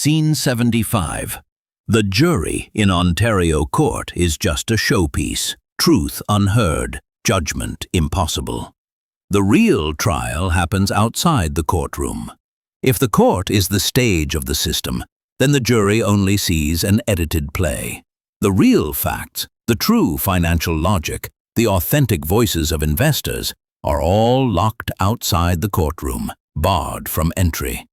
Scene 75. The jury in Ontario court is just a showpiece. Truth unheard, judgment impossible. The real trial happens outside the courtroom. If the court is the stage of the system, then the jury only sees an edited play. The real facts, the true financial logic, the authentic voices of investors are all locked outside the courtroom, barred from entry.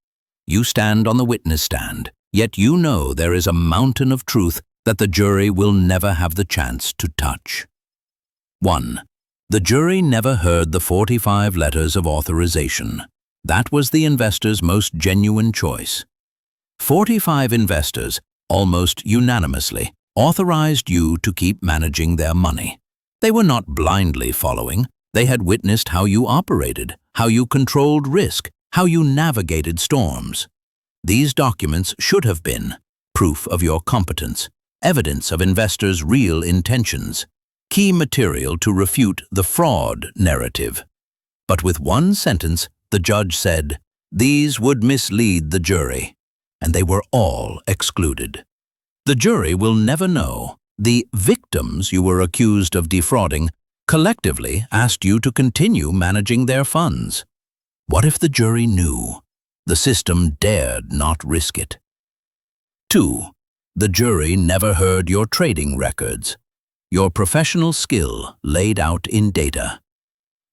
You stand on the witness stand, yet you know there is a mountain of truth that the jury will never have the chance to touch. 1. The jury never heard the 45 letters of authorization. That was the investor's most genuine choice. 45 investors, almost unanimously, authorized you to keep managing their money. They were not blindly following. They had witnessed how you operated, how you controlled risk, how you navigated storms. These documents should have been proof of your competence, evidence of investors' real intentions, key material to refute the fraud narrative. But with one sentence, the judge said, these would mislead the jury, and they were all excluded. The jury will never know. The victims you were accused of defrauding collectively asked you to continue managing their funds. What if the jury knew? The system dared not risk it. 2. The jury never heard your trading records, your professional skill laid out in data.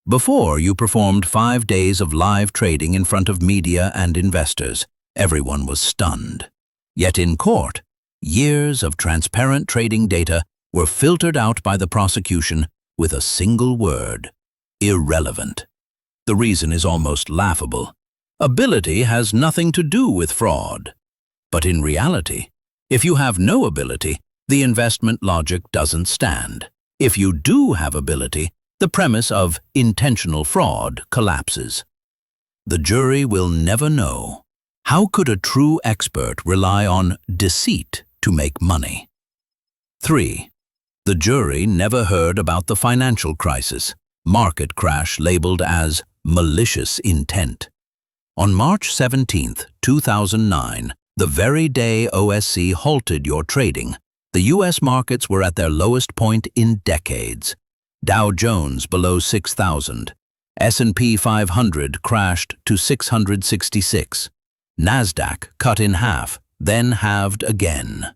Before you performed 5 days of live trading in front of media and investors, everyone was stunned. Yet in court, years of transparent trading data were filtered out by the prosecution with a single word: irrelevant. The reason is almost laughable. Ability has nothing to do with fraud. But in reality, if you have no ability, the investment logic doesn't stand. If you do have ability, the premise of intentional fraud collapses. The jury will never know. How could a true expert rely on deceit to make money? 3. The jury never heard about the financial crisis, market crash labeled as malicious intent. On March 17, 2009, the very day OSC halted your trading, the U.S. markets were at their lowest point in decades. Dow Jones below 6,000. S&P 500 crashed to 666. NASDAQ cut in half, then halved again.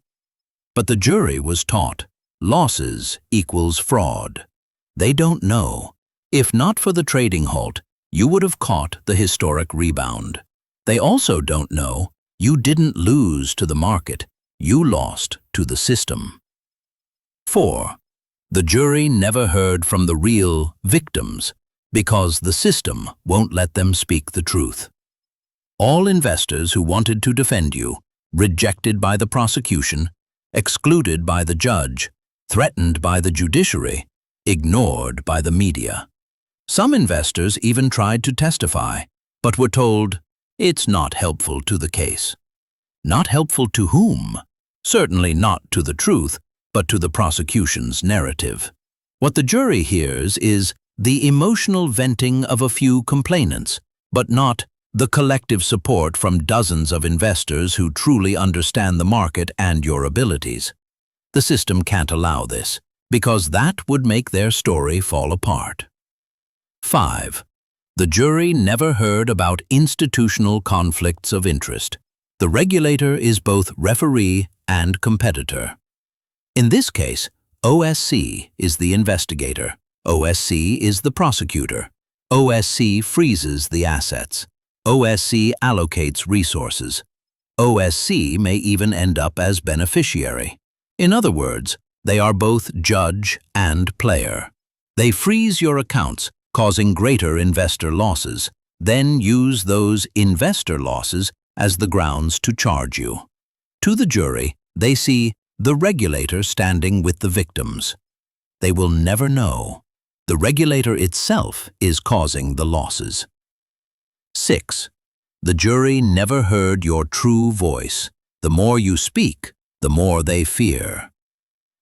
But the jury was taught, losses equals fraud. They don't know. If not for the trading halt, you would have caught the historic rebound. They also don't know you didn't lose to the market, you lost to the system. 4. The jury never heard from the real victims because the system won't let them speak the truth. All investors who wanted to defend you, rejected by the prosecution, excluded by the judge, threatened by the judiciary, ignored by the media. Some investors even tried to testify, but were told, it's not helpful to the case. Not helpful to whom? Certainly not to the truth, but to the prosecution's narrative. What the jury hears is the emotional venting of a few complainants, but not the collective support from dozens of investors who truly understand the market and your abilities. The system can't allow this, because that would make their story fall apart. 5. The jury never heard about institutional conflicts of interest. The regulator is both referee and competitor. In this case, OSC is the investigator. OSC is the prosecutor. OSC freezes the assets. OSC allocates resources. OSC may even end up as beneficiary. In other words, they are both judge and player. They freeze your accounts, causing greater investor losses, then use those investor losses as the grounds to charge you. To the jury, they see the regulator standing with the victims. They will never know. The regulator itself is causing the losses. 6. The jury never heard your true voice. The more you speak, the more they fear.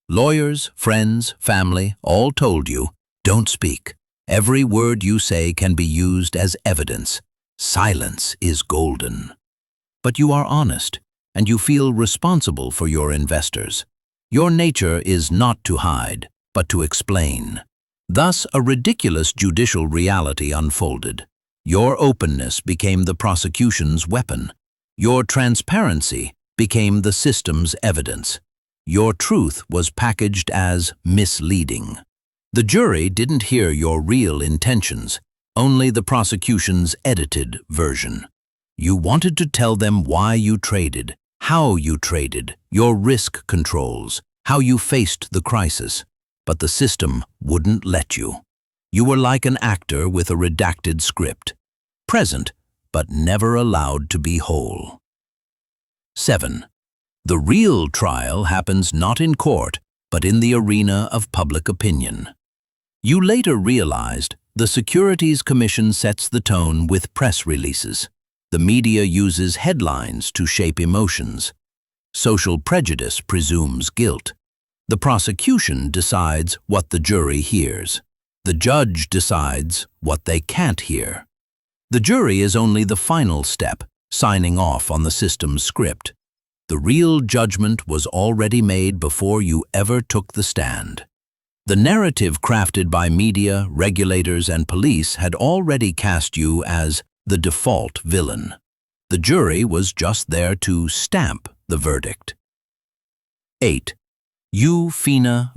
Lawyers, friends, family all told you, don't speak. Every word you say can be used as evidence. Silence is golden. But you are honest, and you feel responsible for your investors. Your nature is not to hide, but to explain. Thus, a ridiculous judicial reality unfolded. Your openness became the prosecution's weapon. Your transparency became the system's evidence. Your truth was packaged as misleading. The jury didn't hear your real intentions, only the prosecution's edited version. You wanted to tell them why you traded, how you traded, your risk controls, how you faced the crisis, but the system wouldn't let you. You were like an actor with a redacted script, present but never allowed to be whole. 7. The real trial happens not in court, but in the arena of public opinion. You later realized the Securities Commission sets the tone with press releases. The media uses headlines to shape emotions. Social prejudice presumes guilt. The prosecution decides what the jury hears. The judge decides what they can't hear. The jury is only the final step, signing off on the system's script. The real judgment was already made before you ever took the stand. The narrative crafted by media, regulators, and police had already cast you as the default villain. The jury was just there to stamp the verdict. 8. You, Fina,